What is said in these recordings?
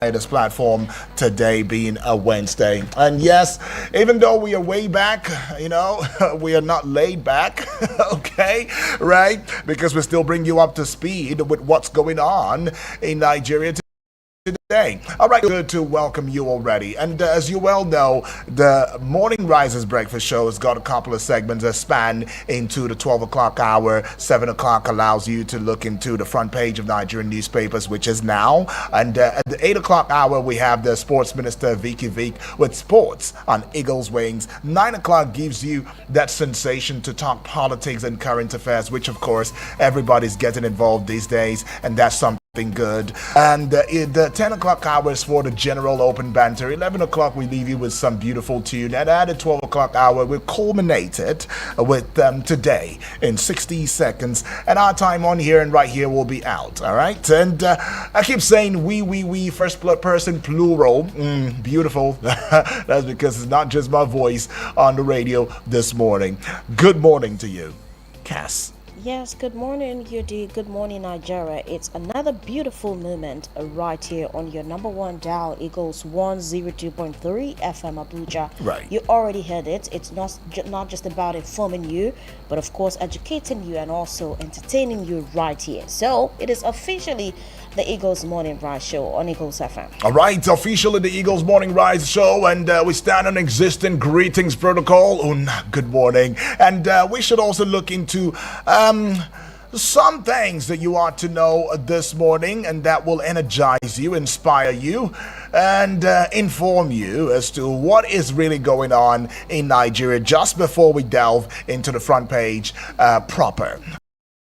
this platform today being a Wednesday. And yes, even though we are way back, we are not laid back, okay, right? Because we still bring you up to speed with what's going on in Nigeria today. All right, good to welcome you already. And as you well know, the Morning Rises Breakfast Show has got a couple of segments that span into the 12 o'clock hour. 7 o'clock allows you to look into the front page of Nigerian newspapers, which is now. And at the 8 o'clock hour, we have the Sports Minister, Vicky Vick, with sports on Eagles Wings. 9 o'clock gives you that sensation to talk politics and current affairs, which, of course, everybody's getting involved these days. And that's something good. And the 10 o'clock hours for the general open banter. 11 o'clock we leave you with some beautiful tune, and at the 12 o'clock hour we culminate it with today in 60 seconds, and our time on here and right here will be out. All right, and I keep saying we first person plural. Beautiful. That's because it's not just my voice on the radio this morning. Good morning to you, Cass. Yes, good morning, UD. Good morning, Nigeria. It's another beautiful moment right here on your number one dial, Eagles 102.3 FM Abuja. Right. You already heard it. It's not just about informing you, but of course educating you and also entertaining you right here. So it is officially the Eagles Morning Rise Show on Eagles FM. All right, officially the Eagles Morning Rise Show, and we stand on existing greetings protocol. Good morning. And we should also look into some things that you ought to know this morning, and that will energize you, inspire you, and inform you as to what is really going on in Nigeria just before we delve into the front page proper.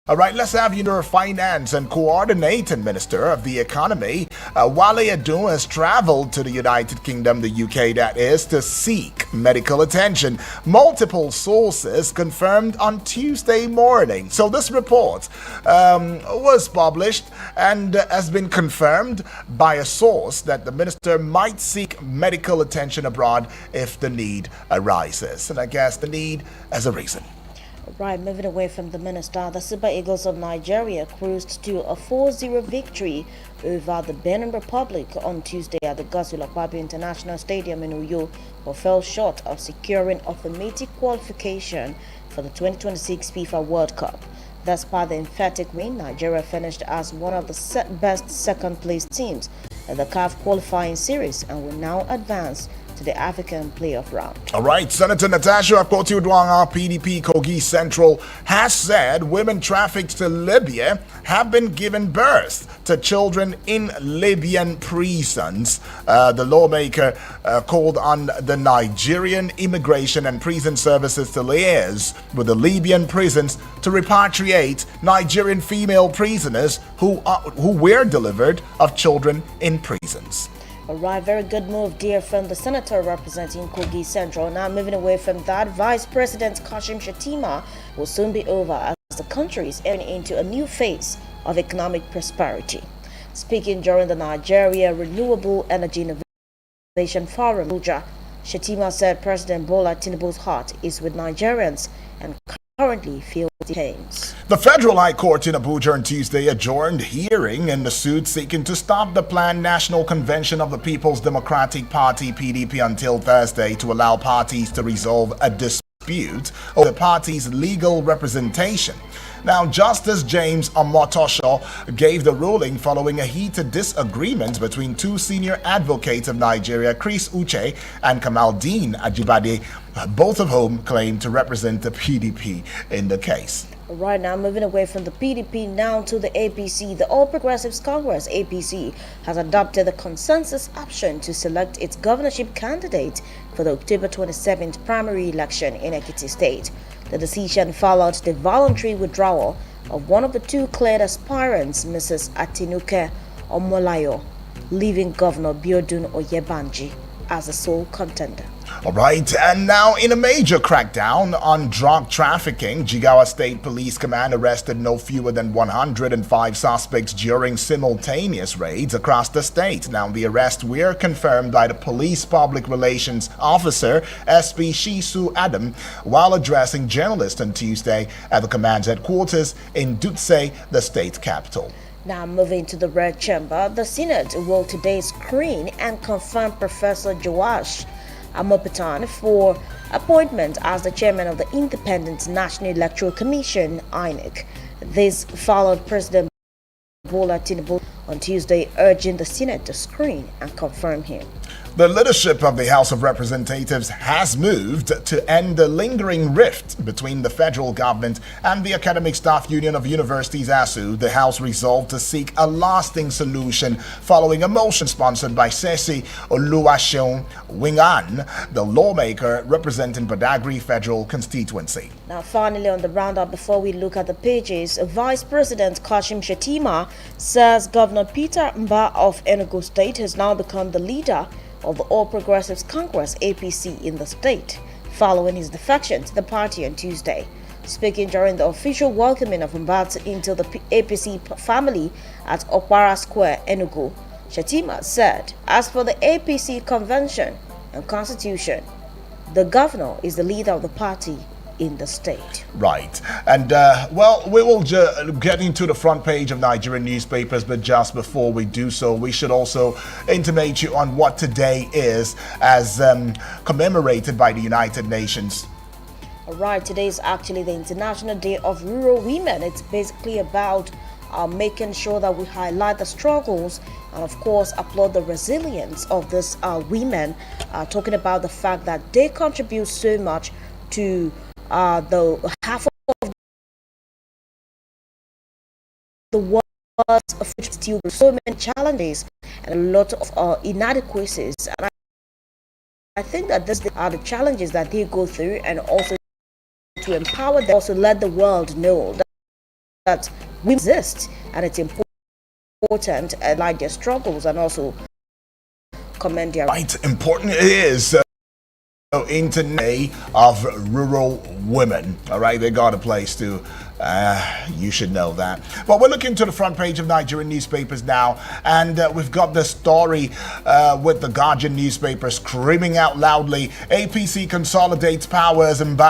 All right, let's have your Finance and Coordinating Minister of the Economy, Wale Edun, has traveled to the United Kingdom, the UK that is, to seek medical attention. Multiple sources confirmed on Tuesday morning. So this report was published and has been confirmed by a source that the minister might seek medical attention abroad if the need arises. And I guess the need has a reason. Right, moving away from the minister, the Super Eagles of Nigeria cruised to a 4-0 victory over the Benin Republic on Tuesday at the Godswill Akpabio International Stadium in Uyo, but fell short of securing automatic qualification for the 2026 FIFA World Cup. Despite the emphatic win, Nigeria finished as one of the best second-place teams in the CAF qualifying series and will now advance to the African playoff round. All right, Senator Natasha Akpoti-Uduaghan, PDP Kogi Central, has said women trafficked to Libya have been given birth to children in Libyan prisons. The lawmaker called on the Nigerian Immigration and Prison Services to liaise with the Libyan prisons to repatriate Nigerian female prisoners who were delivered of children in prisons. All right, very good move, dear from the senator representing Kogi Central. Now moving away from that, Vice President Kashim Shettima will soon be over as the country is entering into a new phase of economic prosperity. Speaking during the Nigeria Renewable Energy Innovation Forum, Abuja, Shettima said President Bola Tinubu's heart is with Nigerians and currently feels the pains. The Federal High Court in Abuja on Tuesday adjourned hearing in the suit seeking to stop the planned National Convention of the People's Democratic Party (PDP) until Thursday to allow parties to resolve a dispute over the party's legal representation. Now, Justice James Omotosho gave the ruling following a heated disagreement between two senior advocates of Nigeria, Chris Uche and Kamaldeen Ajibade, both of whom claim to represent the PDP in the case. Right now, moving away from the PDP now to the APC, the All Progressives Congress (APC) has adopted the consensus option to select its governorship candidate for the October 27th primary election in Ekiti State. The decision followed the voluntary withdrawal of one of the two cleared aspirants, Mrs. Atinuke Omolayo, leaving Governor Biodun Oyebanji as the sole contender. All right, and now in a major crackdown on drug trafficking, Jigawa State Police Command arrested no fewer than 105 suspects during simultaneous raids across the state. Now, the arrests were confirmed by the Police Public Relations Officer, SP Shisu Adam, while addressing journalists on Tuesday at the command's headquarters in Dutse, the state capital. Now moving to the Red Chamber, the Senate will today screen and confirm Professor Joash Amopitan for appointment as the chairman of the Independent National Electoral Commission, INEC. This followed President Bola Tinubu on Tuesday urging the Senate to screen and confirm him. The leadership of the House of Representatives has moved to end the lingering rift between the federal government and the Academic Staff Union of Universities ASU. The House resolved to seek a lasting solution following a motion sponsored by Sesi Oluwaseun Wingan, the lawmaker representing Badagry Federal Constituency. Now, finally, on the roundup, before we look at the pages, Vice President Kashim Shettima says Governor Peter Mba of Enugu State has now become the leader of the All Progressives Congress APC in the state, following his defection to the party on Tuesday. Speaking during the official welcoming of Mba into the APC family at Okwara Square, Enugu, Shettima said, as for the APC convention and constitution, the governor is the leader of the party in the state. Right. And, well, we will get into the front page of Nigerian newspapers, but just before we do so, we should also intimate you on what today is as commemorated by the United Nations. All right, today is actually the International Day of Rural Women. It's basically about making sure that we highlight the struggles and, of course, applaud the resilience of these women, talking about the fact that they contribute so much to the half of the world of which still so many challenges and a lot of inadequacies. And I think that these are the challenges that they go through, and also to empower them, also let the world know that we exist and it's important, like their struggles, and also commend their right. Important it is. Internet of rural women. All right, they got a place to. You should know that. Well, we're looking to the front page of Nigerian newspapers now, and we've got the story with the Guardian newspaper screaming out loudly: APC consolidates powers and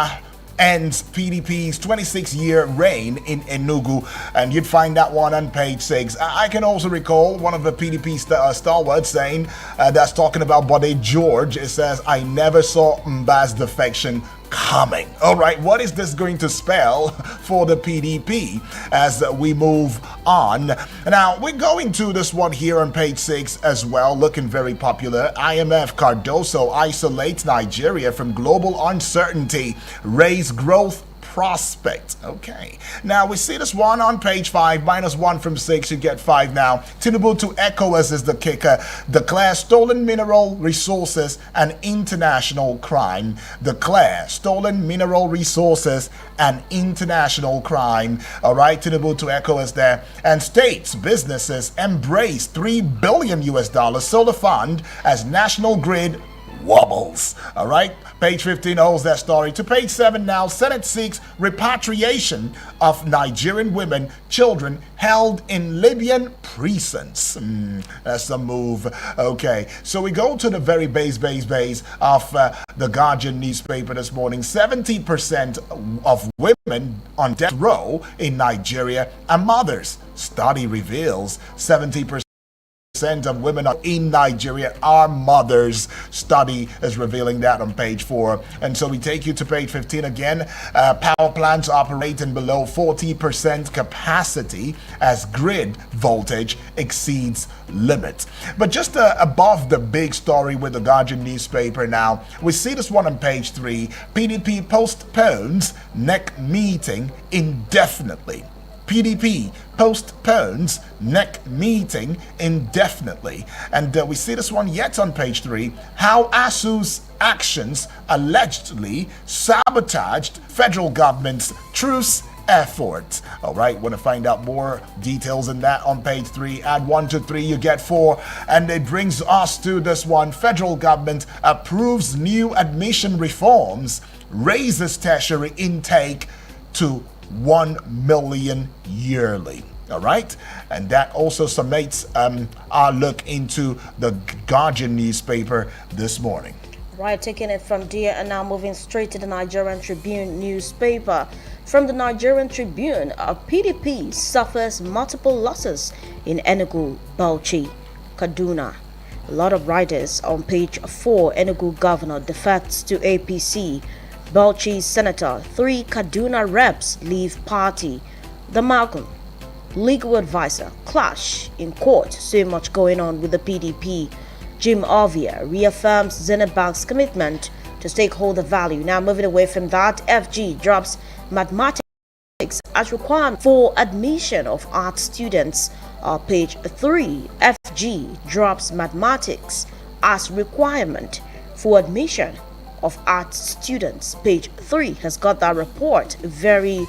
ends PDP's 26-year reign in Enugu, and you'd find that one on page 6. I can also recall one of the PDP stalwarts saying, that's talking about Bode George, it says, I never saw Mba's defection coming. All right, what is this going to spell for the PDP as we move on? Now, we're going to this one here on page 6 as well, looking very popular. IMF Cardoso isolates Nigeria from global uncertainty, raise growth prospect. Okay. Now we see this one on page 5, -1 from 6, you get 5 now. Tinubu to ECOWAS is the kicker. Declare stolen mineral resources an international crime. Declare stolen mineral resources an international crime. All right, Tinubu to ECOWAS there. And states, businesses embrace $3 billion solar fund as National Grid wobbles. All right, page 15 holds that story. To page 7 now. Senate seeks repatriation of Nigerian women, children held in Libyan precincts. That's a move. Okay, so we go to the very base of the Guardian newspaper this morning. 70% of women on death row in Nigeria are mothers. Study reveals 70% of women in Nigeria are mothers. Study is revealing that on page 4. And so we take you to page 15 again. Power plants operating below 40% capacity as grid voltage exceeds limit. But just above the big story with the Guardian newspaper now, we see this one on page 3. PDP postpones NEC meeting indefinitely. PDP postpones NEC meeting indefinitely. And we see this one yet on page 3. How ASU's actions allegedly sabotaged federal government's truce effort. All right, want to find out more details in that on page 3. Add 1 to 3, you get 4. And it brings us to this one. Federal government approves new admission reforms, raises tertiary intake to 1 million yearly. All right, and that also summates our look into the Guardian newspaper this morning. Right, taking it from there and now moving straight to the Nigerian Tribune newspaper. From the Nigerian Tribune, PDP suffers multiple losses in Enugu, Bauchi, Kaduna. A lot of writers on page 4. Enugu governor defects to APC. Bauchi senator, 3 Kaduna reps leave party. The Malcolm legal advisor clash in court. So much going on with the PDP. Jim Ovia reaffirms Zenith Bank's commitment to stakeholder value. Now moving away from that, FG drops mathematics as requirement for admission of art students. Page 3, FG drops mathematics as requirement for admission of art students. Page 3 has got that report very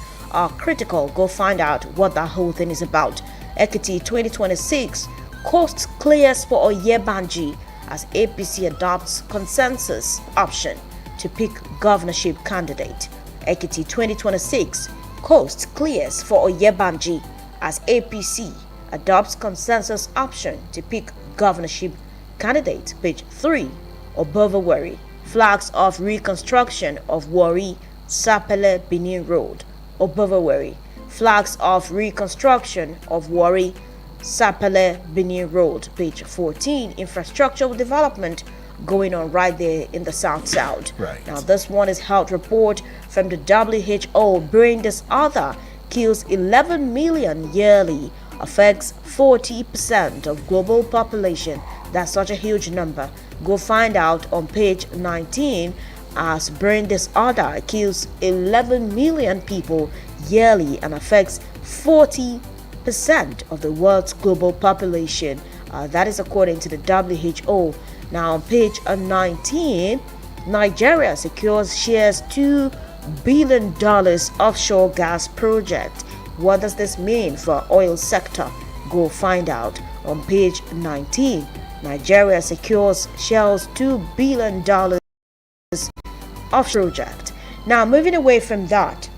critical. Go find out what that whole thing is about. Ekiti 2026 coast clears for Oyebanji as APC adopts consensus option to pick governorship candidate. Ekiti 2026 coast clears for Oyebanji as APC adopts consensus option to pick governorship candidate. Page 3, Obovawari flags off reconstruction of Warri Sapele Benin Road. Obovawari flags off reconstruction of Warri Sapele Benin Road. Page 14, infrastructural development going on right there in the South. Right. Now this one is health report from the WHO. Brain disorder kills 11 million yearly, affects 40% of global population. That's such a huge number. Go find out on page 19 as brain disorder kills 11 million people yearly and affects 40% of the world's global population. That is according to the WHO. Now on page 19, Nigeria secures shares $2 billion offshore gas project. What does this mean for oil sector? Go find out on page 19. Nigeria secures Shell's $2 billion offshore project. Now moving away from that,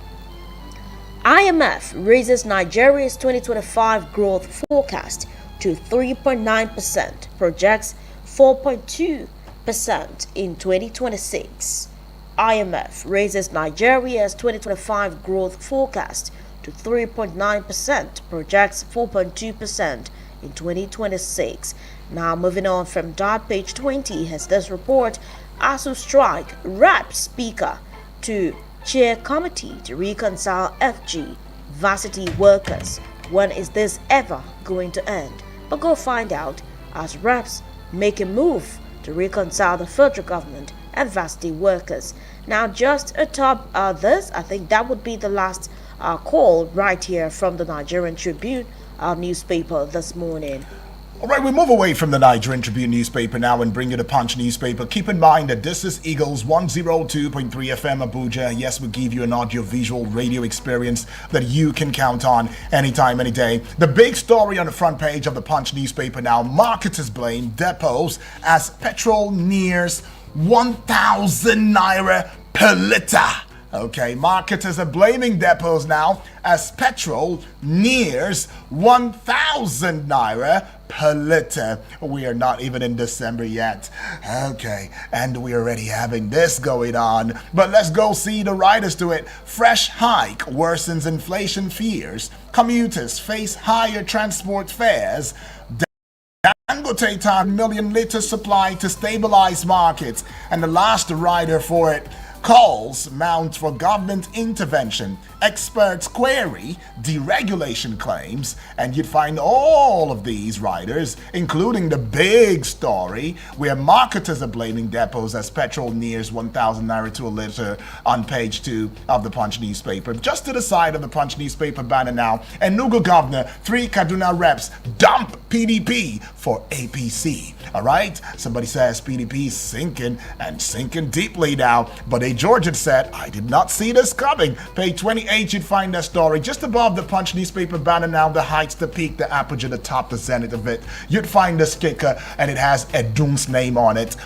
IMF raises Nigeria's 2025 growth forecast to 3.9%, projects 4.2% in 2026. IMF raises Nigeria's 2025 growth forecast to 3.9%, projects 4.2% in 2026. Now moving on from that, page 20 has this report. ASU strike, rep speaker to chair committee to reconcile FG varsity workers. When is this ever going to end? But go find out as reps make a move to reconcile the federal government and varsity workers. Now just atop this, I think that would be the last call right here from the Nigerian Tribune, our newspaper this morning. All right, we move away from the Nigerian Tribune newspaper now and bring you the Punch newspaper. Keep in mind that this is Eagles 102.3 FM Abuja. Yes, we give you an audio-visual radio experience that you can count on anytime, any day. The big story on the front page of the Punch newspaper now, marketers blame depots as petrol nears 1,000 naira per litre. Okay, marketers are blaming depots now as petrol nears 1,000 naira per litre. We are not even in December yet. Okay, and we're already having this going on. But let's go see the riders to it. Fresh hike worsens inflation fears. Commuters face higher transport fares. Dangote target million litre supply to stabilize markets. And the last rider for it, calls mount for government intervention. Experts query deregulation claims, and you'd find all of these riders, including the big story where marketers are blaming depots as petrol nears 1,000 naira to a litre on page 2 of the Punch newspaper. Just to the side of the Punch newspaper banner now, Enugu governor, 3 Kaduna reps dump PDP for APC. All right, somebody says PDP is sinking and sinking deeply now, but a Georgian said, I did not see this coming. Page 28, you'd find that story. Just above the Punch newspaper banner now, the heights, the peak, the apogee, the top, the zenith of it. You'd find this kicker, and it has Edun's name on it.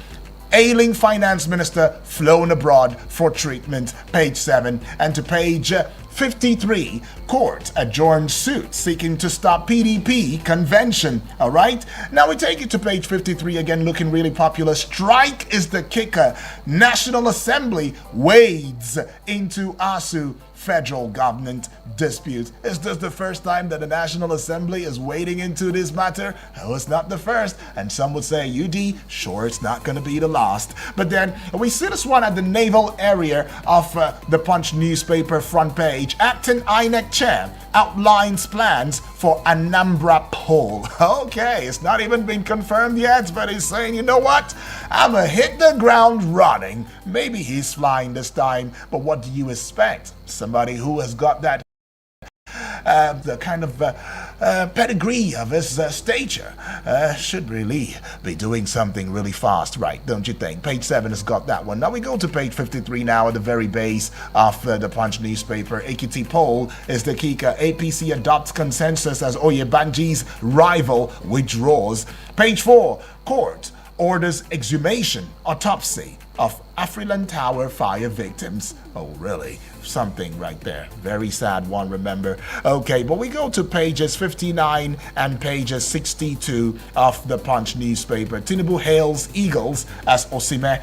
Ailing finance minister flown abroad for treatment. Page 7. And to page 53, court adjourned suit seeking to stop PDP convention. All right, now we take you to page 53 again, looking really popular. Strike is the kicker. National Assembly wades into ASU federal government dispute. Is this the first time that the National Assembly is wading into this matter? Oh, it's not the first. And some would say, UD, sure, it's not going to be the last. But then we see this one at the naval area of the Punch newspaper front page. Acting INEC chair outlines plans for Anambra poll. Okay, it's not even been confirmed yet, but he's saying, you know what? I'm going to hit the ground running. Maybe he's flying this time, but what do you expect? Somebody who has got that the kind of pedigree of his stature should really be doing something really fast, right? Don't you think? Page 7 has got that one. Now we go to page 53 now at the very base of the Punch newspaper. Ekiti poll is the kicker. APC adopts consensus as Oyebanji's rival withdraws. Page 4, court orders exhumation, autopsy of Afriland Tower fire victims. Oh, really? Something right there. Very sad one, remember. Okay, but we go to pages 59 and pages 62 of the Punch newspaper. Tinubu hails Eagles as Osimhen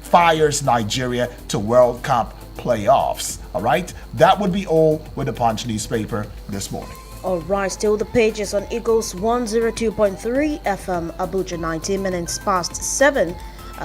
fires Nigeria to World Cup playoffs. All right? That would be all with the Punch newspaper this morning. Alright, still the pages on Eagles 102.3 FM Abuja, 19 minutes past 7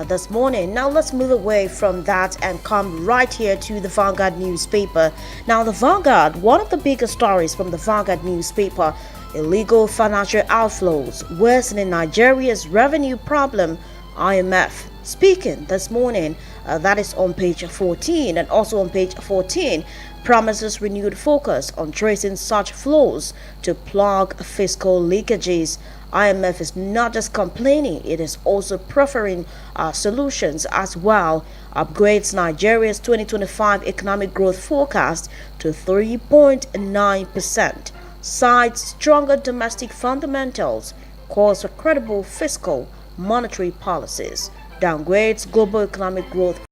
this morning. Now let's move away from that and come right here to the Vanguard newspaper. Now the Vanguard, one of the biggest stories from the Vanguard newspaper, illegal financial outflows worsening Nigeria's revenue problem, IMF speaking this morning. That is on page 14, and also on page 14 promises renewed focus on tracing such flows to plug fiscal leakages. IMF is not just complaining, it is also proffering solutions as well. Upgrades Nigeria's 2025 economic growth forecast to 3.9%. Cites stronger domestic fundamentals, calls for credible fiscal monetary policies. Downgrades global economic growth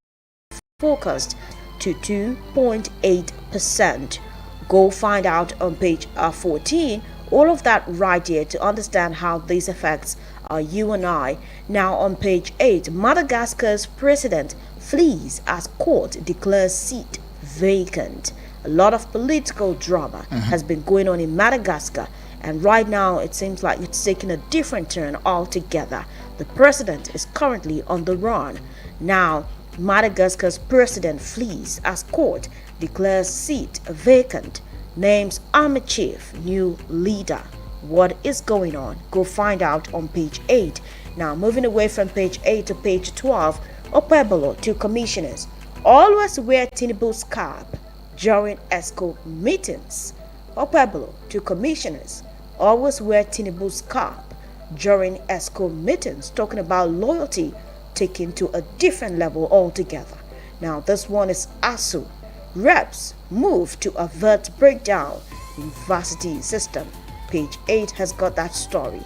forecast to 2.8%. Go find out on page 14 all of that right here to understand how these affects you and I. Now on page 8, Madagascar's president flees as court declares seat vacant. A lot of political drama has been going on in Madagascar, and right now it seems like it's taking a different turn altogether. The president is currently on the run. Now Madagascar's president flees as court declares seat vacant, names army chief new leader. What is going on? Go find out on page 8. Now moving away from page 8 to page 12, Opebolo to commissioners always wear Tinubu's cap during ESCO meetings. Opebolo to commissioners always wear Tinubu's cap during ESCO meetings, talking about loyalty taken to a different level altogether. Now this one is ASU. Reps move to avert breakdown in varsity system. Page 8 has got that story.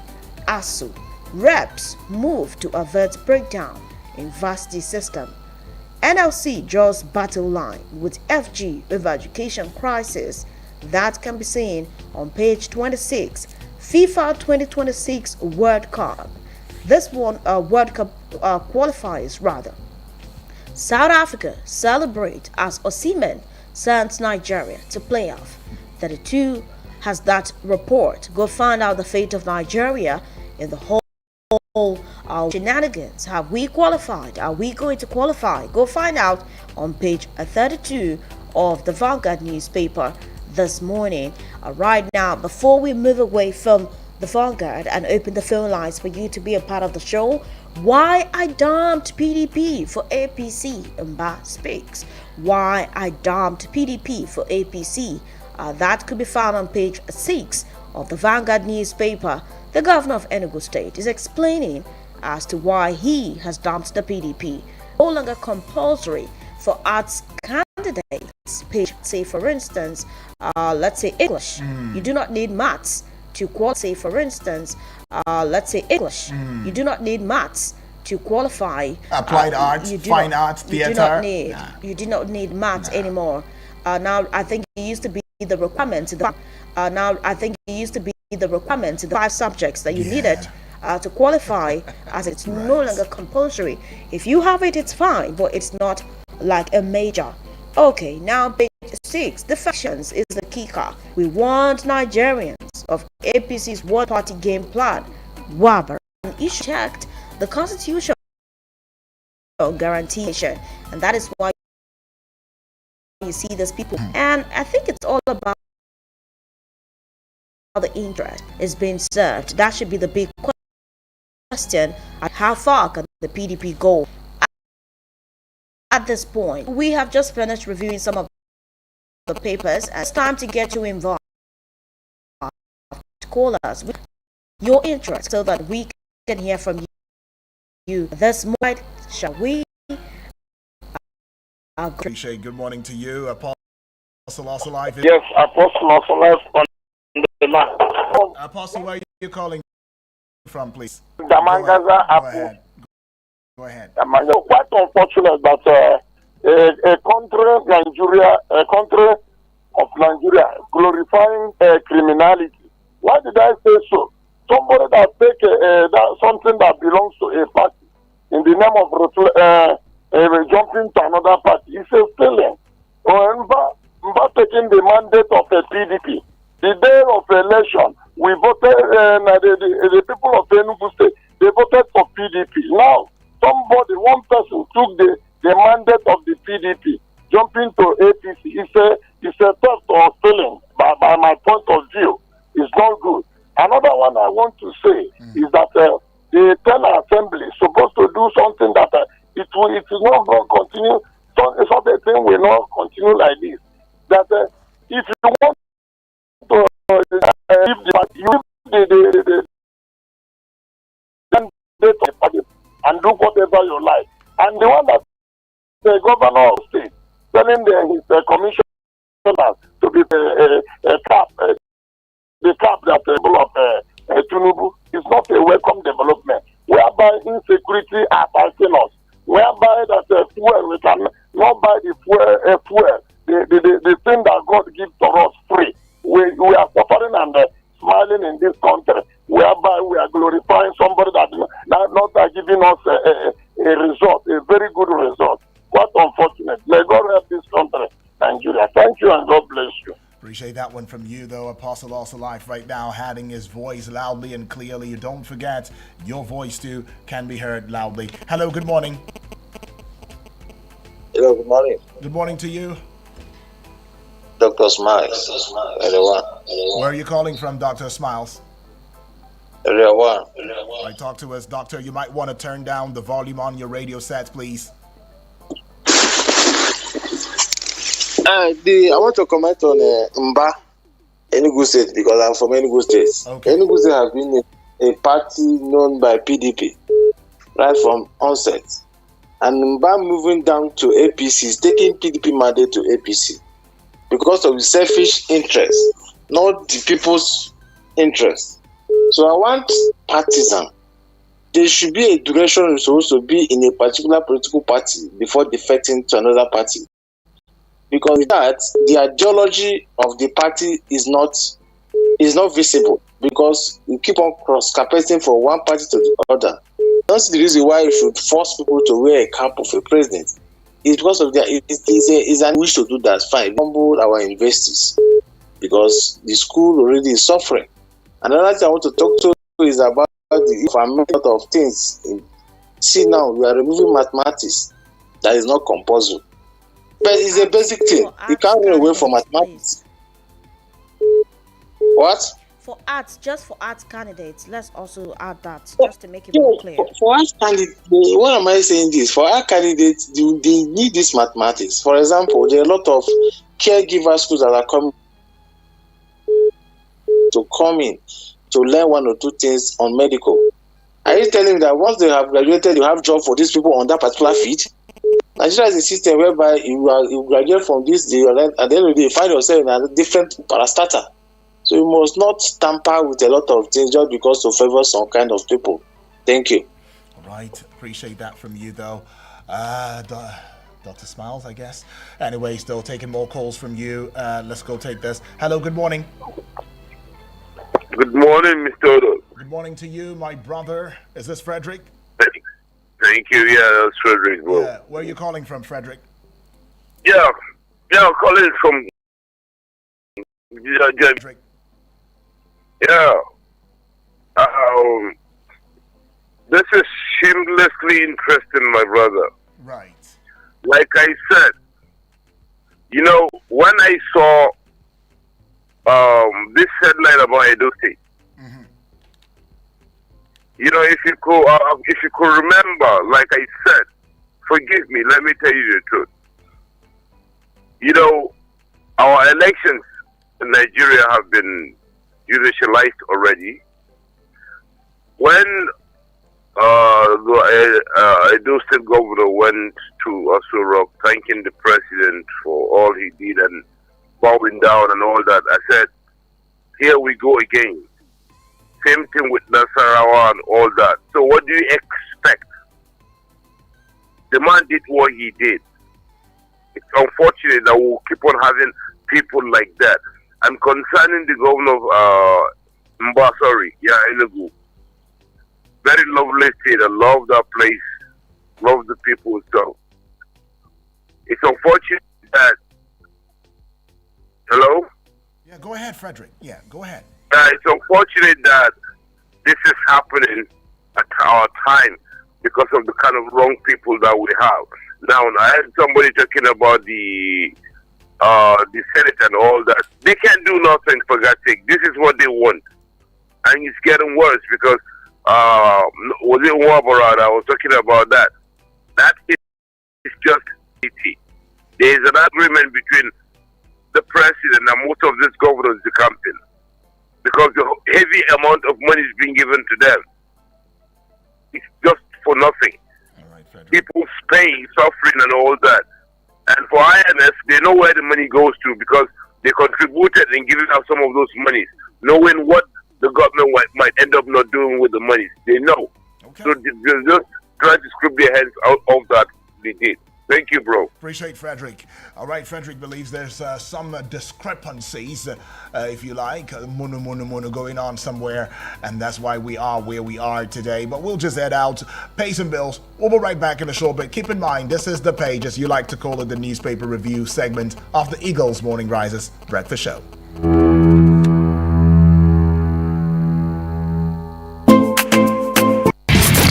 ASU. Reps move to avert breakdown in varsity system. NLC draws battle line with FG over education crisis. That can be seen on page 26. FIFA 2026 World Cup. This one, World Cup qualifiers rather. South Africa celebrate as Osimhen sends Nigeria to playoff. 32 has that report. Go find out the fate of Nigeria in the whole shenanigans. Have we qualified? Are we going to qualify? Go find out on page 32 of the Vanguard newspaper this morning. Right now, before we move away from the Vanguard and open the phone lines for you to be a part of the show, why I dumped PDP for APC. Mba speaks. Why I dumped PDP for APC. That could be found on page 6 of the Vanguard newspaper. The governor of Enugu State is explaining as to why he has dumped the PDP. No longer compulsory for arts candidates. Page, say for instance, let's say English. You do not need maths to qualify. Say for instance, let's say English. You do not need maths to qualify. Applied arts, fine arts, theater. You do not need maths anymore. Now I think it used to be the requirement. Now I think it used to be the requirement, the 5 subjects that you needed to qualify, as it's no longer compulsory. If you have it, it's fine, but it's not like a major. Okay, now page 6. Defections is the kicker. We want Nigerians of APC's World Party game plan. WABR issue checked the constitution guarantee, and that is why you see these people. And I think it's all about how the interest is being served. That should be the big question. How far can the PDP go at this point? We have just finished reviewing some of the papers, and it's time to get you involved. Call us with your interest so that we can hear from you this morning. Shall we? Appreciate. Good morning to you, Apostle Osolive. Yes, Apostle Osolive on the line. Apostle, where are you calling from, please? Damangaza. Go ahead. Quite unfortunate that a country of Nigeria glorifying criminality. Why did I say so? Somebody that take something that belongs to a party in the name of jumping to another party is a stealing. Or taking the mandate of a PDP. The day of election, we voted, the people of Enugu State, they voted for PDP. Now, one person took the mandate of the PDP, jumping to APC. It's a theft or stealing, by my point of view. It's not good. Another one I want to say is that the 10 Assembly is supposed to do something that it is not going to continue. Such a thing will not continue like this. That if you want to give the and do whatever you like, and the one that the governor of state telling his commissioners to be the cap that of Tinubu is not a welcome development. Whereby insecurity attacking us, whereby that fuel we can not buy the fuel, the thing that God gives to us free. We are suffering and smiling in this country, whereby we are glorifying somebody that not giving us a result, a very good result. Quite unfortunate. May God help this country, Nigeria. Thank you and God bless you. Appreciate that one from you, though. Apostle Osolive right now adding his voice loudly and clearly. You don't forget, your voice too can be heard loudly. Hello, good morning. Hello, good morning. Good morning to you. Dr. Smiles. Where are you calling from, Dr. Smiles? Area 1. Right, talk to us, Doctor. You might want to turn down the volume on your radio set, please. I want to comment on Mba, Enugu State, because I'm from Enugu State. Okay. Enugu State has been a party known by PDP right from onset. And Mba moving down to APC is taking PDP mandate to APC because of the selfish interest, not the people's interest. So I want partisan. There should be a duration supposed to be in a particular political party before defecting to another party. Because with that, the ideology of the party is not visible, because you keep on cross-carpeting from one party to the other. That's the reason why you should force people to wear a cap of a president. It's because of it's an wish to do that. Fine, humble our investors, because the school already is suffering. Another thing I want to talk to is about the fundamental of things. See now, we are removing mathematics. That is not compulsory. But it's a basic thing. You can't run away from mathematics. What? For arts, just for arts candidates, let's also add that, just to make it more clear. For arts candidates, what am I saying this? For our candidates, they need this mathematics. For example, there are a lot of caregiver schools that are coming in to learn one or two things on medical. Are you telling me that once they have graduated, you have job for these people on that particular field? Nigeria is a system whereby you graduate from this, at the end of the day, you find yourself in a different parastatal. So you must not tamper with a lot of things just because to favor some kind of people. Thank you. All right. Appreciate that from you, though. Dr. Smiles, I guess. Anyway, still taking more calls from you. Let's go take this. Hello, good morning. Good morning, Mr. Odo. Good morning to you, my brother. Is this Frederick? Thank you. Yeah, that's Frederick. Yeah. Where are you calling from, Frederick? Yeah, I'm calling from Frederick. Yeah. This is shamelessly interesting, my brother. Right. Like I said, you know, when I saw this headline about Edo State, you know, if you could remember, like I said, forgive me, let me tell you the truth. You know, our elections in Nigeria have been judicialized already. When the Edo State governor went to Aso Rock thanking the president for all he did and bowing down and all that, I said, here we go again. Same thing with Nasarawa and all that. So what do you expect? The man did what he did. It's unfortunate that we'll keep on having people like that. And concerning the governor of Mbasari, Enugu, very lovely state. I love that place. Love the people. So it's unfortunate that. Hello? Yeah, go ahead, Frederick. Yeah, go ahead. It's unfortunate that this is happening at our time because of the kind of wrong people that we have. Now, I had somebody talking about the Senate and all that. They can't do nothing, for God's sake. This is what they want. And it's getting worse because, was it Wabarad? I was talking about that. That is just it. There is an agreement between the president and most of these governors in the campaign because the heavy amount of money is being given to them. It's just for nothing. All right, Frederick. People's pain, suffering, and all that. And for INS, they know where the money goes to because they contributed in giving out some of those monies, knowing what the government might end up not doing with the money. They know. Okay. So they're just trying to scrape their hands out of that. They did. Thank you, bro. Appreciate Frederick. All right, Frederick believes there's some discrepancies, if you like, mono going on somewhere, and that's why we are where we are today. But we'll just head out, pay some bills. We'll be right back in a short bit. Keep in mind, this is The Page, as you like to call it, the newspaper review segment of the Eagles Morning Risers Breakfast Show.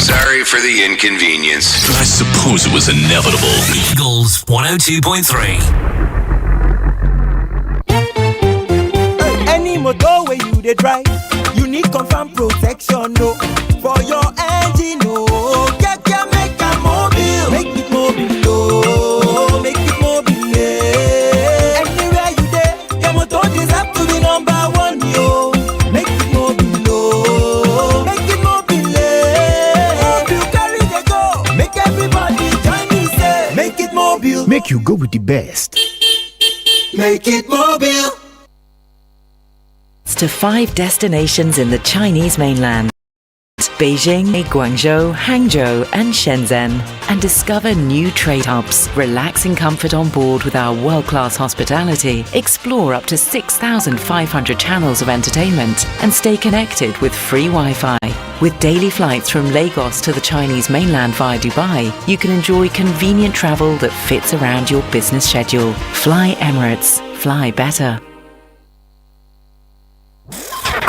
Sorry for the inconvenience. I suppose it was inevitable. Eagles 102.3. Any motor where you dey drive, you need confirm protection, no. For your engine, no. Get make a mobile. Make it mobile, no. Make it mobile, yeah. Anywhere you dey, your motor deserve to be number one, yo. Make it mobile, no. Make it mobile, yeah. You carry the go. Make everybody join me, say. Make it mobile. Make you go with the best. Make it mobile. To 5 destinations in the Chinese mainland: Beijing, Guangzhou, Hangzhou, and Shenzhen, and discover new trade hubs. Relax in comfort on board with our world-class hospitality. Explore up to 6,500 channels of entertainment and stay connected with free Wi-Fi. With daily flights from Lagos to the Chinese mainland via Dubai, you can enjoy convenient travel that fits around your business schedule. Fly Emirates. Fly better.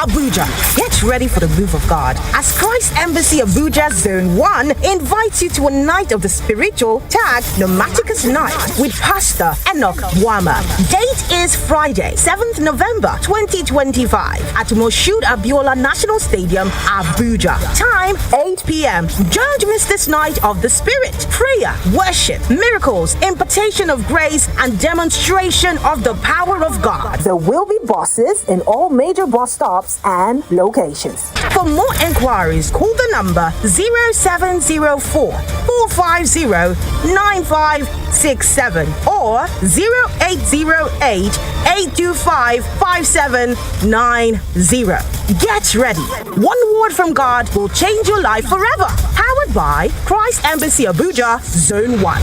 Abuja, get ready for the move of God as Christ Embassy Abuja Zone 1 invites you to a night of the spiritual tag Pneumaticus Night with Pastor Enoch Wama. Date is Friday, 7th November 2025 at Moshood Abiola National Stadium, Abuja. Time 8 p.m. Don't miss this night of the Spirit, prayer, worship, miracles, impartation of grace, and demonstration of the power of God. There will be buses in all major bus stops and locations. For more enquiries, call the number 0704 450 9567 or 0808 825 5790. Get ready. One word from God will change your life forever. Powered by Christ Embassy Abuja Zone 1.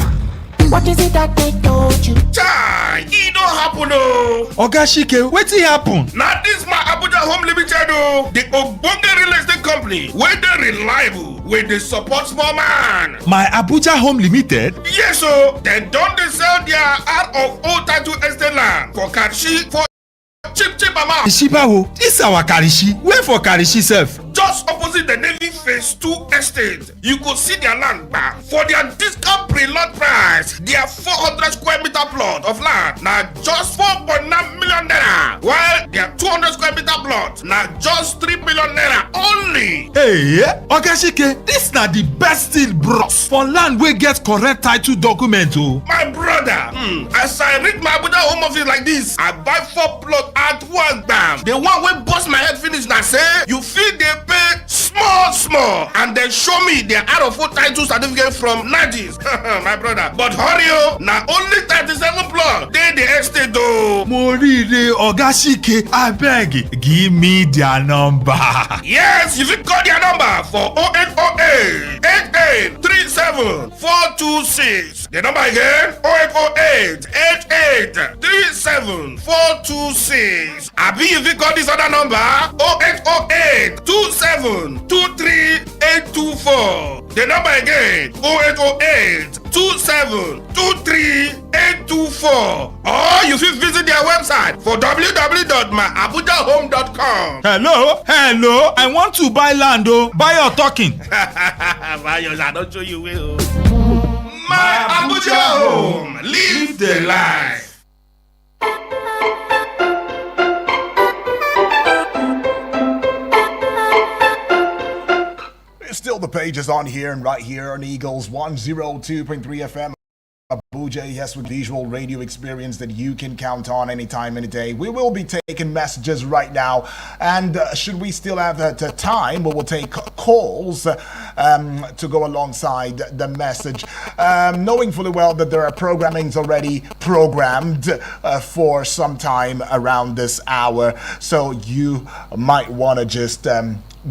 What is it that they told you? Chai, it don't happen, oh. Oga Shike, wetin happen? Now this my Abuja Home Limited, oh. The Ogbonge real estate company, where they reliable, where they support small man. My Abuja Home Limited? Yes, oh. Then don't they sell their out of old title estate land for cash for cheap. mama. Ishibawo, this our Karishi. Where for Karishi self? Just opposite the Navy Phase 2 estate, you could see their land back for their discount pre-lot price. Their 400 square meter plot of land now just 4.9 million naira, while their 200 square meter plot now just 3 million naira only. Hey, Ogashike, this na the best deal, bros. For land we get correct title document, oh. My brother, as I read my Abuja home office like this, I buy 4 plots at one time. The one wey bust my head finish now say you feel they pay small and then show me their out of full title certificate from Najis. My brother, but hurry oh, now only 37 plots they the estate though. Morire Ogashike, abeg, give me their number. Yes, you fit call their number for 0808 8837 426. The number again 0808 8837 426. Abi you fit call this other number 0808 27 23824. The number again 0808 27 23824. Or you fit visit their website for www.myabujahome.com. Hello, I want to buy land, oh. Buy or talking? Buy yours, I don't show you will. My Abuja Home, live the life. Still the page is on here and right here on Eagles 102.3 FM. Abuja, yes, with visual radio experience that you can count on anytime, any day. We will be taking messages right now, and should we still have the time, we will take calls to go alongside the message, knowing fully well that there are programmings already programmed for some time around this hour, so you might want to just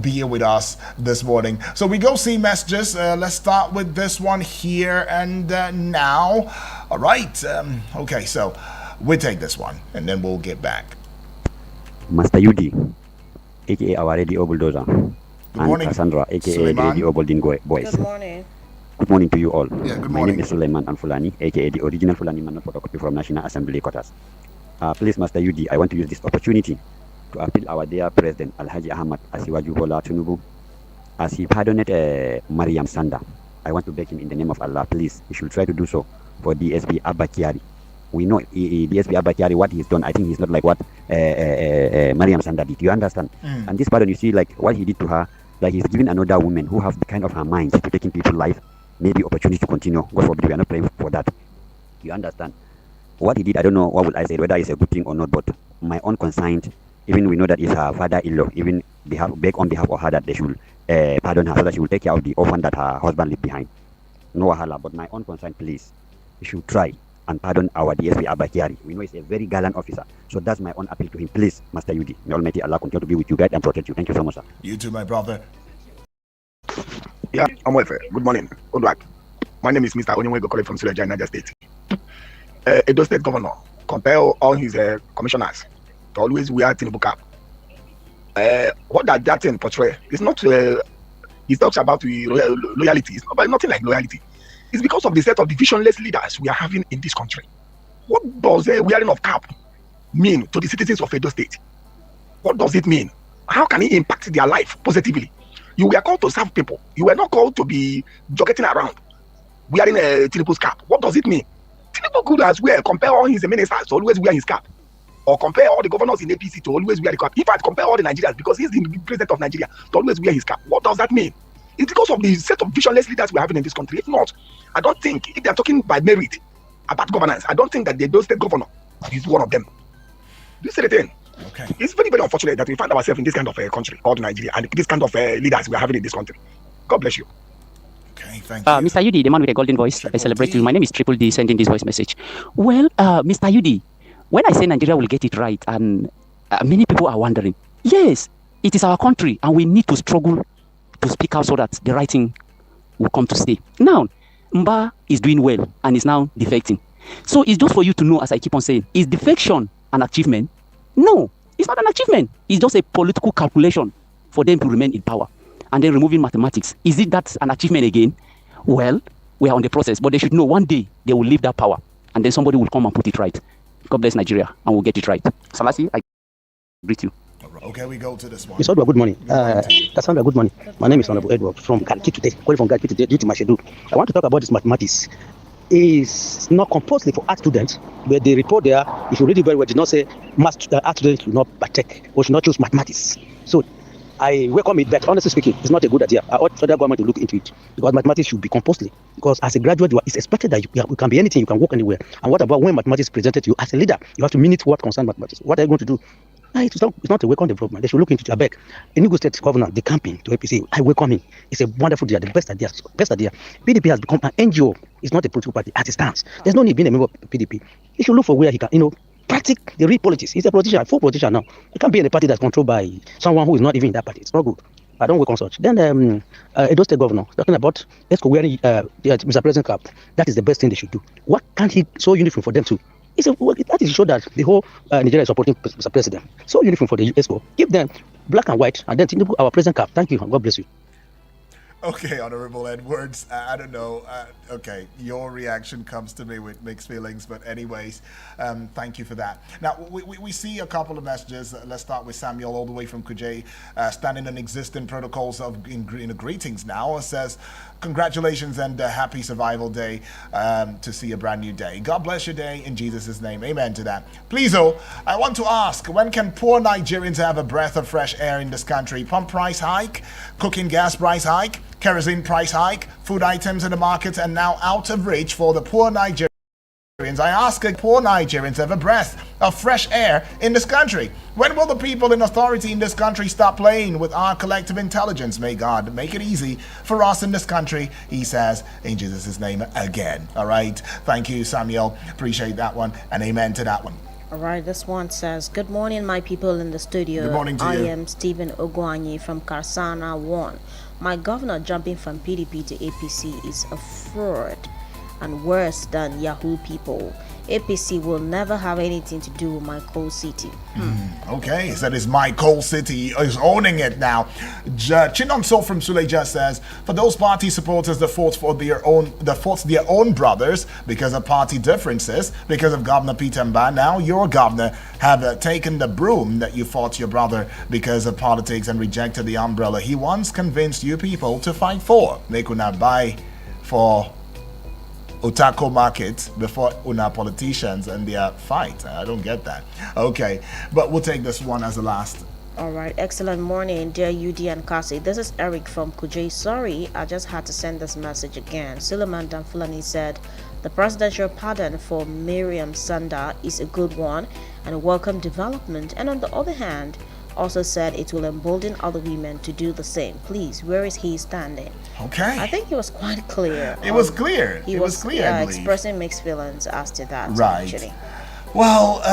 be here with us this morning. So we go see messages. Let's start with this one here and now. All right. Okay, so we'll take this one and then we'll get back. Master Yudi, aka our radio bulldozer, and morning, Cassandra, aka Suleiman. the radio Bolden boys. Good morning. Good morning to you all. Yeah, good My morning. name is Suleiman Fulani, aka the original Fulani man, not photocopy from National Assembly quarters. Please, Master Yudi, I want to use this opportunity to appeal our dear President Alhaji Ahmad Asiwaju Bola Tinubu, as he pardoned Mariam Sanda. I want to beg him in the name of Allah, please, he should try to do so for DSB Abba Kyari. We know DSB Abba Kyari, what he's done. I think he's not like what Mariam Sanda did. You understand? And this pardon, you see, like what he did to her, like he's giving another woman who have the kind of her mind to taking people's life, maybe opportunity to continue. God forbid, we are not praying for that. You understand? What he did, I don't know what would I say, whether it's a good thing or not, but my own concerned, even we know that it's her father-in-law, even beg on behalf of her that they should pardon her so that she will take care of the orphan that her husband left behind. No wahala, but my own concern, please, you should try and pardon our DSP Abba Kyari. We know he's a very gallant officer, so that's my own appeal to him. Please, Master Yudi, may Almighty Allah continue to be with you, guide and protect you. Thank you so much, sir. You too, my brother. Yeah, I'm welfare. Good morning. Good luck. My name is Mr. Onyewego College from Suleja, Niger State. Edo State Governor compel all his commissioners to always wear Tinubu cap. What that thing portray? It's not. He talks about loyalty. It's not, nothing like loyalty. It's because of the set of divisionless leaders we are having in this country. What does wearing of cap mean to the citizens of Edo State? What does it mean? How can it impact their life positively? You were called to serve people. You were not called to be jogging around wearing a Tinubu's cap. What does it mean? Tinubu could as well compare all his ministers to always wear his cap, or compare all the governors in APC to always wear the cap. In fact, compare all the Nigerians, because he's the president of Nigeria, to always wear his cap. What does that mean? It's because of the set of visionless leaders we're having in this country. If not, I don't think, if they're talking by merit about governance, I don't think that the Edo State governor is one of them. Do you see the thing? Okay. It's very, very unfortunate that we find ourselves in this kind of country called Nigeria, and this kind of leaders we're having in this country. God bless you. Okay, thank you. Mr. Yudi, the man with a golden voice, I celebrate you. My name is Triple D, sending this voice message. Well, Mr. Yudi, when I say Nigeria will get it right, and many people are wondering, yes, it is our country, and we need to struggle to speak out so that the right thing will come to stay. Now, Mba is doing well and is now defecting. So it's just for you to know, as I keep on saying, is defection an achievement? No, it's not an achievement. It's just a political calculation for them to remain in power. And then removing mathematics. Is it that an achievement again? Well, we are on the process, but they should know one day they will leave that power, and then somebody will come and put it right. God bless Nigeria, and we'll get it right. Salasi, greet you. Okay, we go to this one. Mr. Odwa, good morning. Cassandra, good morning. My name is Honorable Edward from Garki today, calling from Garki today due to my schedule. I want to talk about this mathematics. It's not compulsory for art students, but the report there, if you read it very well, did not say art students should not partake or should not choose mathematics. So I welcome it, but honestly speaking, it's not a good idea. I urge federal government to look into it because mathematics should be compulsory. Because as a graduate, it's expected that you can be anything, you can work anywhere. And what about when mathematics is presented to you as a leader? You have to mean it what concerns mathematics. What are you going to do? It's not a welcome development. They should look into it. I beg. Enugu State Governor, the campaign to APC, I welcome him. It's a wonderful idea, the best idea. PDP has become an NGO. It's not a political party as it stands. There's no need being a member of PDP. He should look for where he can, practice the real politics. He's a politician, a full politician now. He can't be in a party that's controlled by someone who is not even in that party. It's not good. I don't work on such. Then Edo State Governor, talking about Esco wearing Mr. President cap. That is the best thing they should do. What can't he so uniform for them too? That is to show that the whole Nigeria is supporting Mr. President. So uniform for the ESCO. Give them black and white, and then Tinubu, our president cap. Thank you, and God bless you. Okay, Honorable Edwards. I don't know. Okay, your reaction comes to me with mixed feelings, but anyways, thank you for that. Now, we see a couple of messages. Let's start with Samuel all the way from Kuje, standing on existing protocols of greetings now. It says, congratulations and happy survival day to see a brand new day. God bless your day in Jesus' name. Amen to that. Please, I want to ask, when can poor Nigerians have a breath of fresh air in this country? Pump price hike, cooking gas price hike, kerosene price hike, food items in the market and now out of reach for the poor Nigerians. I ask, poor Nigerians have a breath of fresh air in this country? When will the people in authority in this country stop playing with our collective intelligence? May God make it easy for us in this country, he says, in Jesus' name again. All right. Thank you, Samuel. Appreciate that one. And amen to that one. All right, this one says, good morning, my people in the studio. Good morning to you. I am Stephen Ogwanyi from Karsana 1. My governor jumping from PDP to APC is a fraud and worse than Yahoo people. APC will never have anything to do with my coal city. Okay, so it's my coal city. He's owning it now. Chinonso from Suleja says, for those party supporters that fought their own brothers because of party differences, because of Governor Peter Mba, now your governor have taken the broom that you fought your brother because of politics and rejected the umbrella he once convinced you people to fight for. They could not buy for Otako market before una politicians and their fight. I don't get that. Okay, but we'll take this one as the last. All right, excellent morning, dear UD and Kasi. This is Eric from Kuje. Sorry, I just had to send this message again. Suleiman Danfulani said, the presidential pardon for Miriam Sanda is a good one and a welcome development. And on the other hand, also said it will embolden other women to do the same. Please, where is he standing? Okay. I think he was quite clear. It was clear. He was clear, I believe. Expressing mixed feelings as to that. Right. Actually. Well,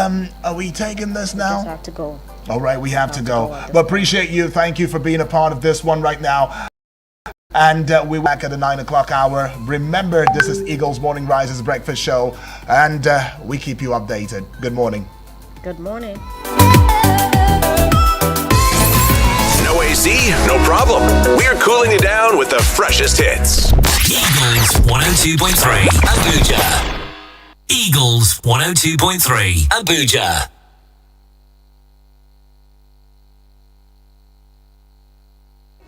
are we taking this now? We just have to go. All right, we have to go. But appreciate you. Thank you for being a part of this one right now. And we're back at the 9 o'clock hour. Remember, this is Eagles Morning Rises Breakfast Show. And we keep you updated. Good morning. Good morning. No AC? No problem. We're cooling you down with the freshest hits. Eagles 102.3 Abuja. Eagles 102.3 Abuja.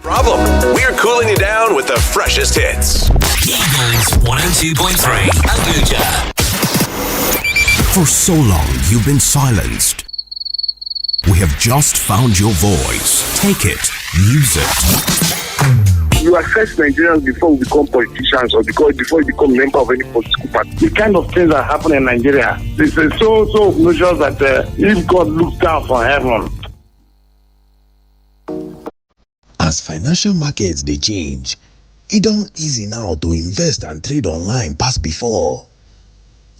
Problem. We're cooling you down with the freshest hits. Eagles 102.3 Abuja. For so long, you've been silenced. We have just found your voice. Take it. Use it. You assess Nigerians before we become politicians or before you become a member of any political party. The kind of things that happen in Nigeria, this is so obnoxious that if God looks down from heaven. As financial markets they change, it don't easy now to invest and trade online past before.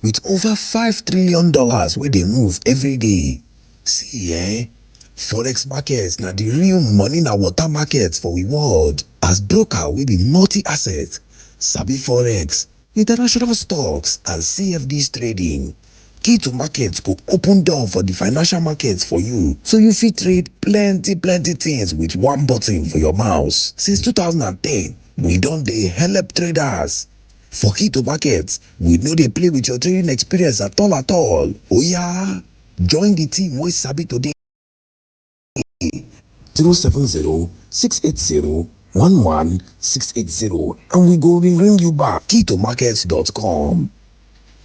With over $5 trillion where they move every day. See, Forex markets na the real money na water markets for we world. As broker we be multi-asset, sabi Forex, international stocks and CFDs trading. Key to markets go open door for the financial markets for you, so you fit trade plenty things with one button for your mouse. Since 2010, we don dey help traders. For key to markets, we no dey play with your trading experience at all. Oh yeah, join the team wey sabi today. 070-680-11-680 and we go ring you back. keytomarkets.com.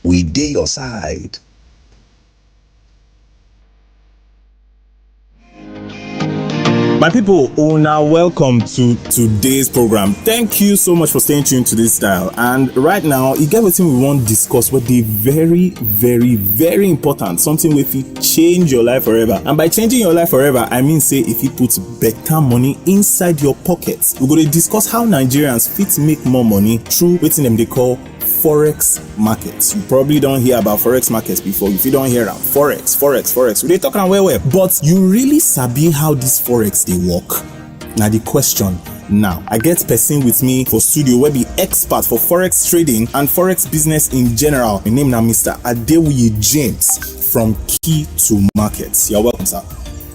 We dey your side. My people, now welcome to today's program. Thank you so much for staying tuned to this style. And right now, you get what we want to discuss what the very, very, very important, something with it change your life forever. And by changing your life forever, I mean say if you put better money inside your pockets. We're going to discuss how Nigerians fit make more money through what they call forex markets. You probably don't hear about forex markets before. If you don't hear them, forex. We talk on well, but you really sabi how this forex they work. Now the question now, I get person with me for studio where be expert for forex trading and forex business in general. My name now Mr. Adewiyi James from Key to Markets. You're welcome, sir.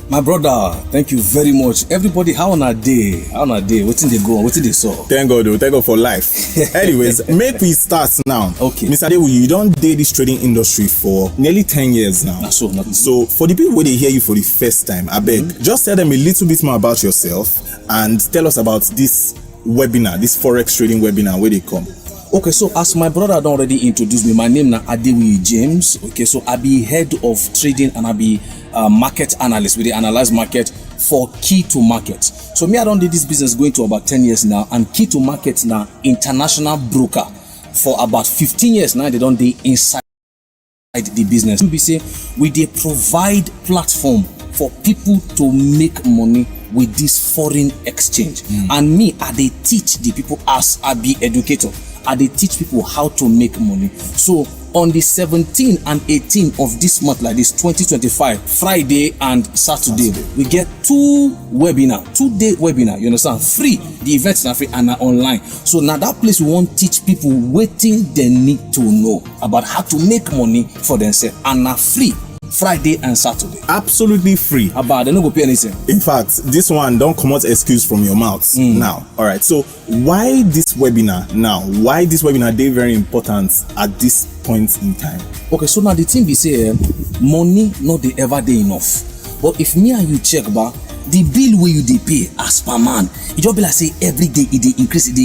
My brother, thank you very much. Everybody, how on a day? Wetin they go on? Wetin they saw? Thank God, thank God for life. Anyways, make we start now. Okay. Mr. Adewiyi, you don't date this trading industry for nearly 10 years now. So for the people where they hear you for the first time, I beg, just tell them a little bit more about yourself and tell us about this webinar, this forex trading webinar, where they come. Okay, so as my brother don't already introduced me, my name na Adewiyi James. Okay, so I be head of trading and I be market analyst. We dey analyze market for Key to Market. So me, I don't do this business going to about 10 years now, and Key to Market now international broker for about 15 years now. They don't dey inside the business. We say we dey provide platform for people to make money with this foreign exchange, and me, I dey teach the people as I be educator. They teach people how to make money. So on the 17th and 18th of this month, like this 2025, Friday and Saturday, we get 2-day webinar. You understand? Free. The events are free and are online. So now that place we want to teach people waiting they need to know about how to make money for themselves, and are free. Friday and Saturday. Absolutely free. About they no go pay anything. In fact, this one don't come out excuse from your mouth now. All right. So why this webinar now? Why this webinar? They very important at this point in time. Okay. So now the thing we say, money not they ever day enough. But if me and you check back, the bill where you they pay as per man, it just be like say every day it they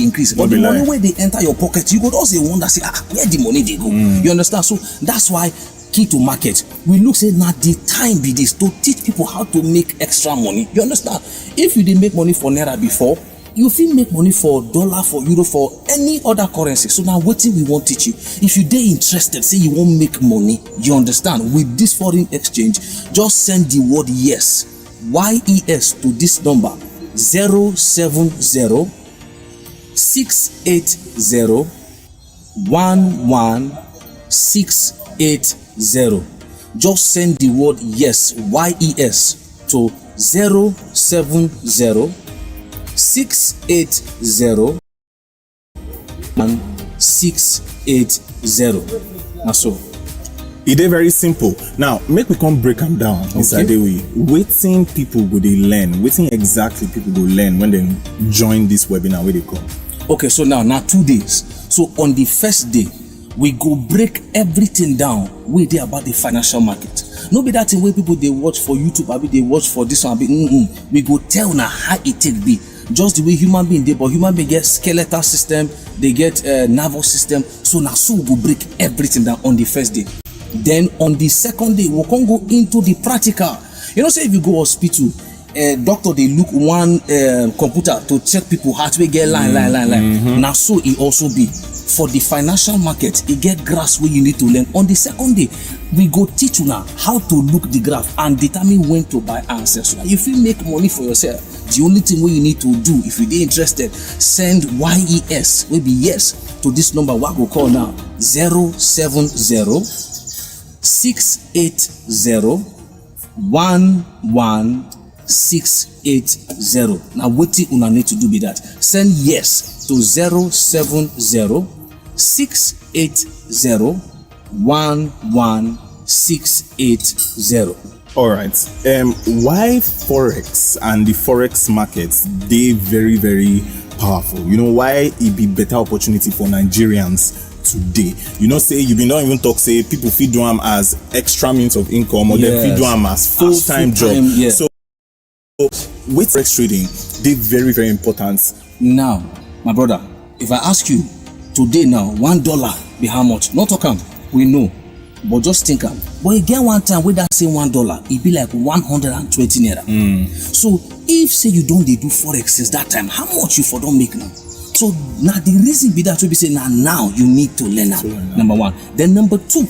increase. But the money where they enter your pocket, you go also wonder say where the money they go. You understand? So that's why Key to Market, we look say now the time be this to teach people how to make extra money. You understand? If you didn't make money for Naira before, you feel make money for dollar, for euro, for any other currency. So now what we want to teach you, if you dey interested, say you won't make money, you understand, with this foreign exchange, just send the word yes, YES, to this number 070-680-11680. Just send the word yes, YES, to 070-680-11680. Now so it is very simple. Now make we come break them down. Mr. Adewiyi, waiting people go they learn, waiting exactly people go learn when they join this webinar where they come. Okay, so now 2 days. So on the first day, we go break everything down way there about the financial market. No be that thing where people they watch for YouTube, I they watch for this one. We go tell now how it take be. Just the way human being they, but human being get skeletal system, they get nervous system. So now we go break everything down on the first day. Then on the second day, we can go into the practical. You know, say if you go hospital, doctor they look one computer to check people heart we get line. Now so it also be for the financial market, it get graphs where you need to learn. On the second day, we go teach you now how to look the graph and determine when to buy and sell. So if you make money for yourself, the only thing what you need to do, if you're interested, send YES, will be yes, to this number. What we call now 070-680-11680. Now what you need to do be that send yes to 070-680-11680. All right. Why forex and the forex markets, they very, very powerful? You know why it be better opportunity for Nigerians today? You know, say you don't even talk, say people feed them as extra means of income, or they feed them as full-time job. Yeah. So with forex trading, they very, very important. Now, my brother, if I ask you today now, $1 be how much? Not talk am, we know, but just think am. But you get one time with that same $1, it be like 120 naira. So if say you don't dey do forex since that time, how much you for don't make now? So now the reason be that we be say now you need to learn am. Number one. Then number two,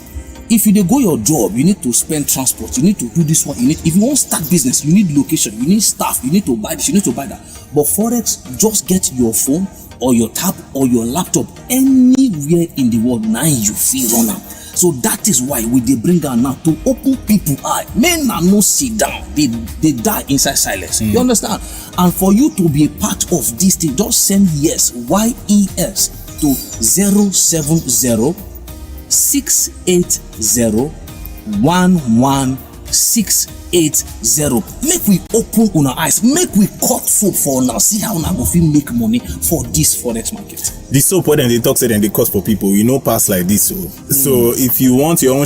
if you dey go your job, you need to spend transport, you need to do this one, if you want to start business, you need location, you need staff, you need to buy this, you need to buy that. But forex, just get your phone or your tab or your laptop anywhere in the world, now you feel run am. So that is why we dey bring am now to open people eye. Men na no sit down, they die inside silence. You understand? And for you to be a part of this thing, just send YES, YES to 070 680 11680. Make we open una eyes, make we cut soap for now, see how una go fit make money for this forex market. The soap when they talk say then they cost for people, pass like this. So if you want your own